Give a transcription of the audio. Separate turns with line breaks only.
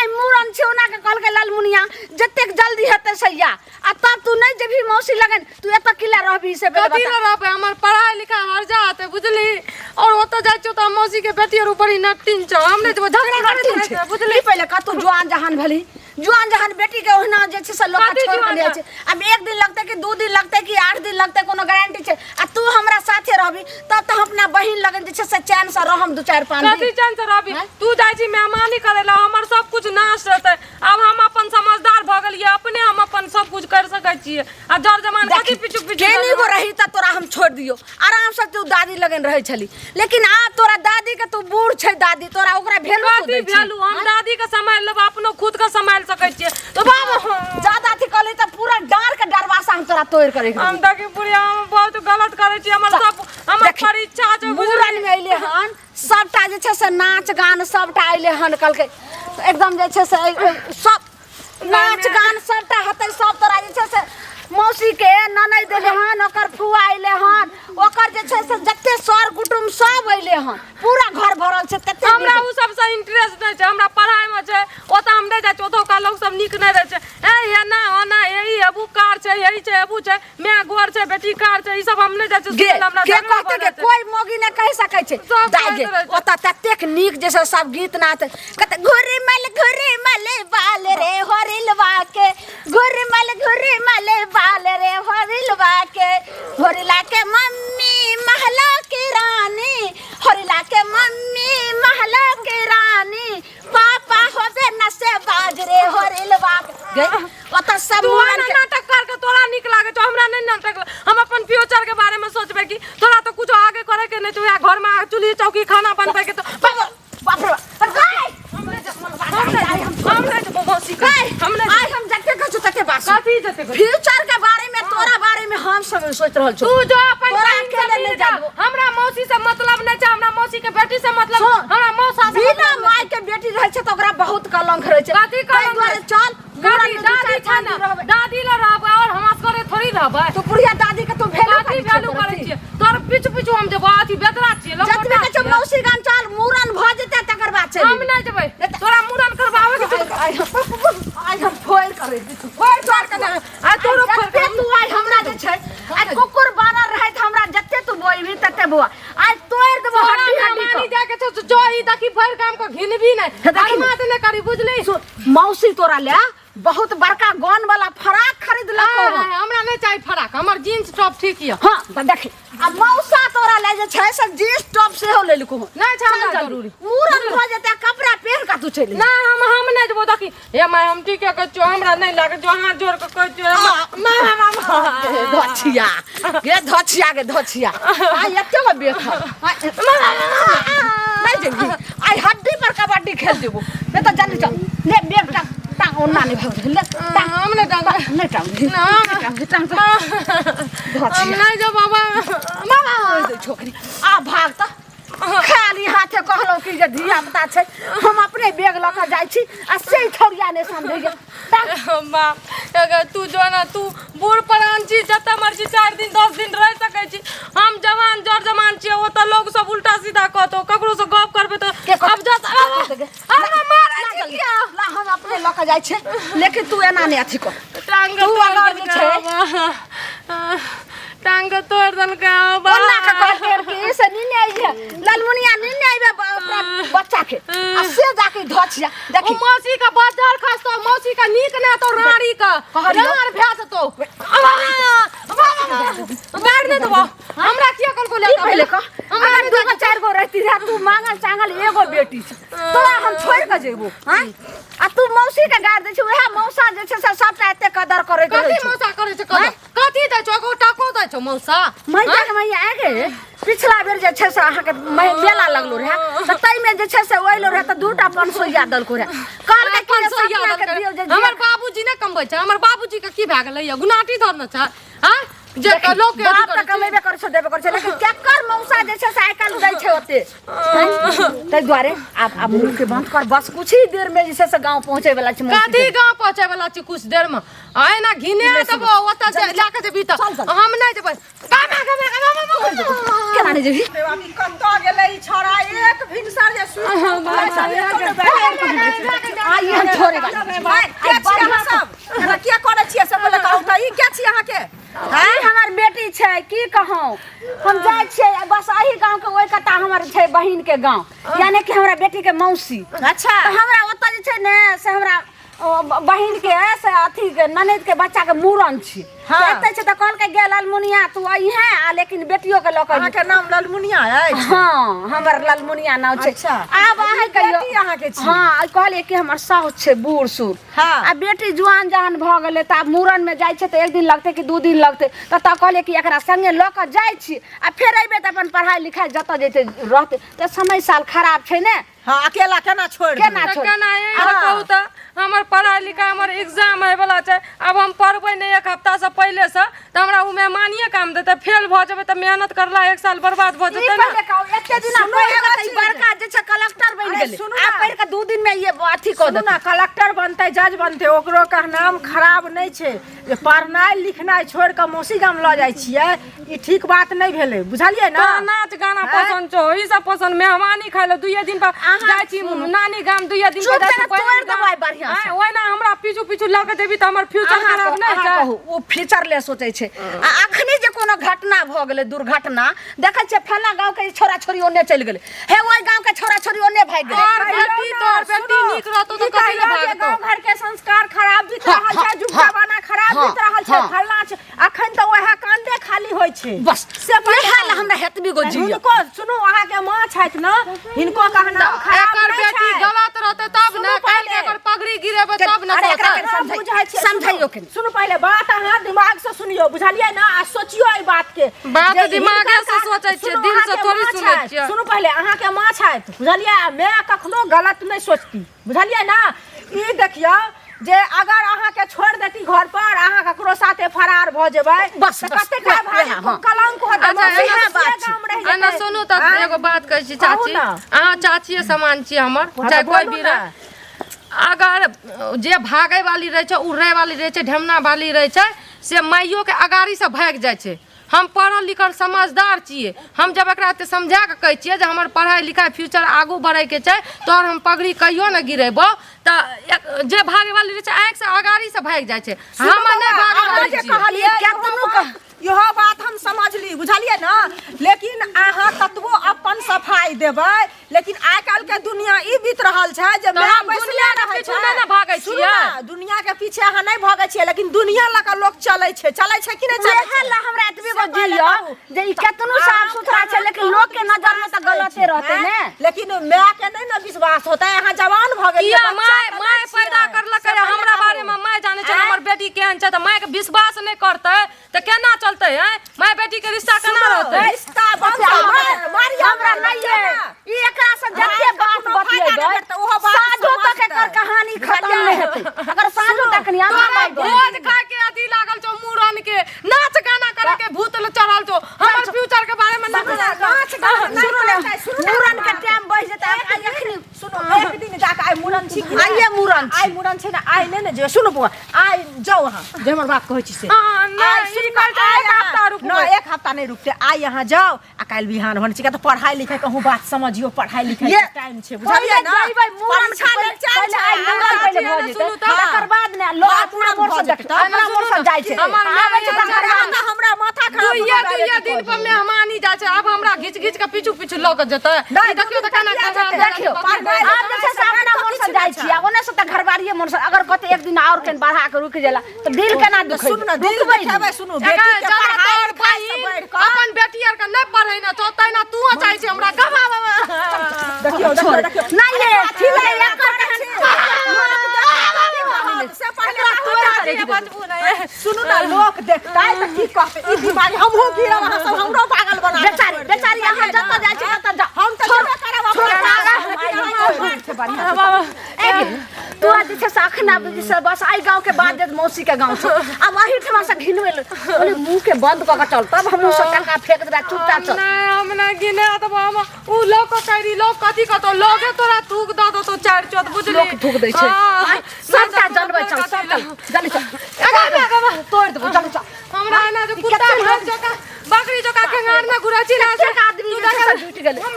आई मूरन छौना के कहल के लालमुनिया जतेक जल्दी हेते सैया आ तब तू नहीं जेबी मौसी लगन तू एत किला रहबी से बेटा
कथी रहबे हमर पढ़ाई लिखाई हर जात बुझली और ओत जाय छ त मौसी के बेटी और ऊपर ही नटिन छ हमने जब झगड़ा करत रहे बुझली
पहले का तू जवान जहान भली जुआन जहान बेटी के ओहना जे छै से लोग छोड़ के ले छै अब एक दिन लगते कि 2 दिन लगते कि 8 दिन लगते कोनो गारंटी छै आ तू हमरा साथे रहबी तब त अपना बहिन लगन जे छै से चैन से रहम 2-4-5 दिन
कथी चैन से रहबी तू जाय छी मेहमानी करेला हमर सब कुछ नाश रहते अब हम अपन समझदार भ गेलिए अपने हम अपन सब कुछ कर सकै छिए आ जर जमान कथी पिछु
केनी गो रही त तोरा हम छोड़ दियो आराम से तू दादी लगन रहे छली लेकिन आ तोरा दादी के तू बूढ़ छै दादी तोरा ओकरा भेलू तू
कथी भेलू हम दादी के समय लेब अपनो खुद के समय सकै छिए
तो बाबा ज्यादा थी कहले त पूरा डार के डरवासा हम तोरा तोड़ करे
हम देखि पुरिया हम बहुत गलत करे छी हमर सब हमर परीक्षा छै
मूरन में अइले हन सबटा जे छै से नाच गान सबटा अइले हन कल के एकदम जे छै से सब नाच गान सबटा हतै सब तोरा जे छै से मौसी के ननद देले हन ओकर फुआ अइले हन ओकर जे छै से जत्ते सर कुटुम सब अइले हन पूरा घर भरल छै तत्ते
हमरा उ सब से इंटरेस्ट नै छै हमरा पढ़ाई में छै ओत हम नै जाय ओतो का लोग सब निक नै रहे छै ए ना ओना एही अबू कार छै यही छै अबू छै मैं गोर छै बेटी कार छै ई सब हम नै जाय छै
हमरा के कहते के कोई मोगी नै कह सकै छै दागे ओत तत्तेक निक जे सब गीत नाच कहते घुरी मल बाल रे होरिलवा के घुरी मल बाल रे होरिलवा के होरिला के मम्मी महला की रानी होरिला के मम्मी महला की रानी पापा होबे न से बाज रे होरिलवा के ओत सब
नाटक कर के तोरा निक लागे तो हमरा नै नाटक हम अपन फ्यूचर के बारे में सोचबे कि तोरा तो कुछ आगे करे के नै तो या घर में चूल्ही चौकी खाना बनबे के तो
बाप रे हम जते कछु तते बात
कथी जते
फ्यूचर के बारे में तोरा बारे में हम सब सोच रहल छी
तू जो अपन अकेले ले जा हमरा मौसी से मतलब नै छै हमरा मौसी के बेटी से मतलब हमरा मौसा से
बिना माय के बेटी रहै छै त ओकरा बहुत कलंक रहै छै
कथी कलंक
चल
दादी छै ना दादी ल रहबै और हमरा करे थोड़ी रहबै
तू बुढ़िया दादी के तू
वैल्यू करे छी तोर पिछु हम जेबो अथी बेदरा छी लोग
जतबे के मौसी गान चल मूरन भ जेते तकर बाद छै
हम नै जेबै तोरा मूरन करबावे के
आई हम फोड़ करे तू फोड़ के आ तोरो पे तू आई हमरा जे छै आ कुकुर बानर रहै त हमरा जत्ते तू बोइबी तत्ते बुआ आज तोड़ देबो हड्डी
मानी जाके छ जो ई देखी भर काम को घिनबी नै मात नै करी बुझली
मौसी तोरा ले बहुत बड़का गन वाला फराक खरीद लको
हमरा नै चाहि फराक हमर जींस टॉप ठीक य
हां त देखी आ मौसा तोरा ले जे छै सब जींस टॉप से हो ले लको
नै छै हमरा जरूरी
मूरन भ जेते कपड़ा पहन का तू चली
ना हम नै जेबो देखी हे माय हम ठीक है कह हमरा नै लागे जो हाथ जोड़ के कह
धछिया गे धछिया आ एते को बेख नै जेबी आई हड्डी पर कबड्डी खेल देबो मैं तो जल्दी चल ले बेग टांग ओना नहीं भाग ले टांग
हम नै टांग
नहीं टांग
हम नै जो बाबा
छोकरी आ भाग त खाली हाथे कहलो कि जे धिया पुता छै हम अपने बेग ल के जाय छी आ से छोड़िया ने समझे गे
मां अगर तू जो ना तू बूढ़ परान छी जत मर्जी 4 दिन 10 दिन रह सकै छी हम जवान जर जमान छी ओ त लोग सब उल्टा सीधा कहतो ककरो से गप करबे त अब जा अरे मारे
ला हम अपने ल के जाय छी लेकिन तू एना ने अथी को
टांग
तू अगर जे छै
टांग तोड़ दन का
ओना का कर के से नी नै है लालमुनिया नी नै बच्चा के आ से जाके धछिया देखी
मौसी का बाजार खास तो मौसी का नीक ना तो राड़ी का रार भैस तो मार दे तो हमरा किया कल को ले
पहले का हमरा 2-4 गो रहती है तू मांगल चांगल एगो बेटी तोरा हम छोड़ के जेबो हां आ तू मौसी के गाड़ दे छ ओहे मौसा जे छ सबटा एते कदर करे
कथी मौसा करे छ कथी दै छ टाको दै छ मौसा
मैया आगे पिछला बेर जे छै से अहाँ के मेला लगलो रे त तई में जे छै से ओइलो रे त 2टा 500 या दल को रे काल के 500 या दल हमर
बाबूजी ने कमबै छ हमर बाबूजी के की भ गेलै गुनाटी धरना छ हां जे लोग के
बाप त कमेबे कर छ देबे कर छ लेकिन केकर मौसा जे छै से आइ काल्हि दै छै ओते तै दुआरे अब मुंह के बंद कर बस कुछ ही देर में जैसे से गांव पहुंचे वाला छै
काठी गांव पहुंचे वाला छै कुछ देर में आय ना घिने देबो ओता जाके जेबी त हम नै जेबै
केना नै जेबी
देवानी कत्ता गेलै ई छोरा एक भिनसर जे सुई
आई हम छोड़े
के छी अहाँ सब एना किया करै छियै सब बोले कहू त ई के छी अहाँ के
हां हमर बेटी छै की कहूं हम जाय छियै बस अही गांव के ओइ कता हमर छै बहिन के गांव यानी कि हमरा बेटी के मौसी
अच्छा
हमरा ओता जे छै ने से हमरा बहिन के से अथी के ननद के बच्चा के मूरन छी एते छै त कहल के गेल ललमुनिया तू आई है आ लेकिन बेटियो के लक
अहाँ के नाम ललमुनिया है
हां हमर ललमुनिया नाम छै
अच्छा
आब अहाँ कहियो
बेटी अहाँ के छी
हां कहलिए कि हमर साउस छै बूढ़ सूढ़
हां
आ बेटी जुआन जहान भ गेलै त आब मूरन में जाय छै त एक दिन लगते कि 2 दिन लगते त कहलिए कि एकरा संगे ल क जाय छी आ फेर अइबे त अपन पढ़ाई लिखाई जत जते रहते त समय साल खराब छै ने
हां अकेला केना छोड़
केना छोड़
केना कहू त हमर पढ़ाई लिखाई हमर एग्जाम है वाला छै अब हम पढ़बै नै एक हफ्ता से पहले से त हमरा उ मेहमानिए काम देते फेल भ जेबै त मेहनत करला एक साल बर्बाद भ जेतै ना
एते दिन पहिले बड़का जे छै कलेक्टर बन गेलै आ पढ़ के 2 दिन में ये अथी क दे
ना कलेक्टर बनते जज बनते ओकरो का नाम खराब नै छै जे पढ़नाइ लिखनाइ छोड़ के मौसी गाम ल जाय छियै ई ठीक बात नै भेलै बुझलियै ना
नाच गाना पसंद छौ ई सब पसंद मेहमानी खाइले 2 दिन पर जाय छी नानी गाम 2 दिन पर जाय छी
तोड़ दबाई बढ़िया से
ओइ ना हमरा पीछू पीछू ल के देबी त हमर फ्यूचर खराब नै छै
कहू ओ फ्यूचर ले सोचै छै आ अखनी जे कोनो घटना भ गेलै दुर्घटना देखै छै फला गांव के छोरा छोरी ओने चल गेलै हे ओइ गांव के छोरा छोरी ओने भाग गेलै
तोर बेटी नीक रहतो त कथि ले भागतो
गांव घर के संस्कार खराब बीत रहल छै जुग जमाना खराब बीत रहल छै फलना छै अखन त ओहे कांडे खाली होय छै
बस से हाल हमरा हेतबी गो जियो
हिनको सुनु अहाँ के मां छैथ न हिनको कहना खराब
एकर बेटी गलत रहते तब ना काल के एकर पगड़ी गिरेबे तब ना
समझाइयो के
सुनु पहले बात अहाँ दिमाग से सुनियो बुझलियै ना आ सोचियो ई बात के
बात दिमागे से सोचै छियै दिल से थोड़ी सुनै छियै
सुनु पहले अहाँ के मां छैथ बुझलियै मैं कखनो गलत नै सोचती बुझलियै ना ई देखियो जे अगर अहाँ के छोड़ देती घर पर अहाँ ककरो साथे फरार भ जेबै
बस
कते का कलंक होत
इहे बात छै
ana सुनु त एगो बात कहै छी चाची अहाँ चाचिए समान छी हमर चाहे कोई भी रहे अगर जे भागे वाली रहे छै उड़े वाली रहे छै ढेमना वाली रहे छै से माइयो के अगाड़ी से भाग जाय छै हम पढ़ल लिखल समझदार छिए हम जब एकरा ते समझा के कहै छिए जे हमर पढ़ाई लिखाई फ्यूचर आगू बढ़ै के छै तोर हम पगड़ी कहियो न गिरेबो त जे भागे वाली रहे छै आंख से अगाड़ी से भाग जाय छै हम नै भागे वाली छी
कहलिए केतनो इहो बात हम समझली बुझलिए ना लेकिन अहाँ कतबो अपन सफाई देबै लेकिन आइ काल के दुनिया ई बीत रहल छै जे मैं
दुनिया के पीछे नै भागै छिए
दुनिया के पीछे अहाँ नै भागै छिए लेकिन दुनिया लक लोग चलै छै कि नै चलै छै
हमरा एतबे गो जियो जे ई केतनो साफ सुथरा छै लेकिन लोग के नजर में त गलते रहते ने
लेकिन माय के नै न विश्वास होता है अहाँ जवान भ गेलिए
माय पैदा करलकै हमरा बारे में माय जाने छै हमर बेटी केहन छै त माय के विश्वास नै करतै त केना चलतै है माय बेटी के रिश्ता केना रहतै
रिश्ता मारी हमरा नै है
ई एकरा से जते बात बतियेबै त ओहो बात साजो तक एकर कहानी खत्म नै हेतै अगर साजो तक नहीं आमा
भोज खा के अथी लागल छौ मूरन के नाच गाना करे के भूत चढ़ल छौ हमर फ्यूचर के बारे में
नाच गाना
मूरन के टाइम बहि जेतै एखनी
सुनो एक दिन जाके आइ मूरन छी
आइए मूरन
आइ मूरन छै ना आइ नै जे सुनो बुआ आइ जाओ अहाँ जे हमर बात कहै छी से एक हफ्ता नहीं रुकते आई यहाँ जाओ आ काल बिहान होने चाहिए तो पढ़ाई लिखाई कहूँ बात समझियो पढ़ाई लिखाई के टाइम छे बुझलिए ना परीक्षा ले चाहे
सुनु त तकर बाद ने लोग अपना मोर से देखता अपना मोर से जाय छै
हमर
हमरा माथा खराब
दुइया दिन पर मेहमानी जाय छै अब हमरा घिच घिच के पीछू पीछू ल के जेतै देखियो त केना
देखियो आप जे से अपना मोर से जाय छी ओने से त घरबारिए मोर से अगर कते एक दिन और के बढ़ा के रुक जाला त दिल केना दुखै
सुन ना दिल दुखाबे सुनु बेटी के पढ़ाई
अपन बेटी आर के नै पढ़ै ना तो तैना तू चाहै छै हमरा गवा
देखियो
नहीं ये ठीक है एकर
से पहले बचबू नै सुनु ना लोग देखतै त की कहतै ई बीमारी हमहु गिरब अहाँ सब हमरो पागल बना
बेचारी बेचारी अहाँ जत जाय छी तत जा
हम त करब
बढ़िया
बाबा
तू आज जैसे साखना जैसे बस आई गांव के बाद जब मौसी के गांव से अब वही ठमा से घिनवे बोले मुंह के बंद क के चल तब हम सब टका फेंक दे चुपचाप चल
नहीं हम ना गिने त बाबा उ लोग को करी लोग कथी का तो लोगे तोरा थूक द दो तो चार चौथ बुझली
लोग थूक दै छै सबटा जानबै चल सब चल जल्दी चल तोड़ देबो चल चल
हमरा ना जो कुत्ता भर जका बकरी जका खेंगार ना घुराची ना से
आदमी
तू देख
जुट गेले
हम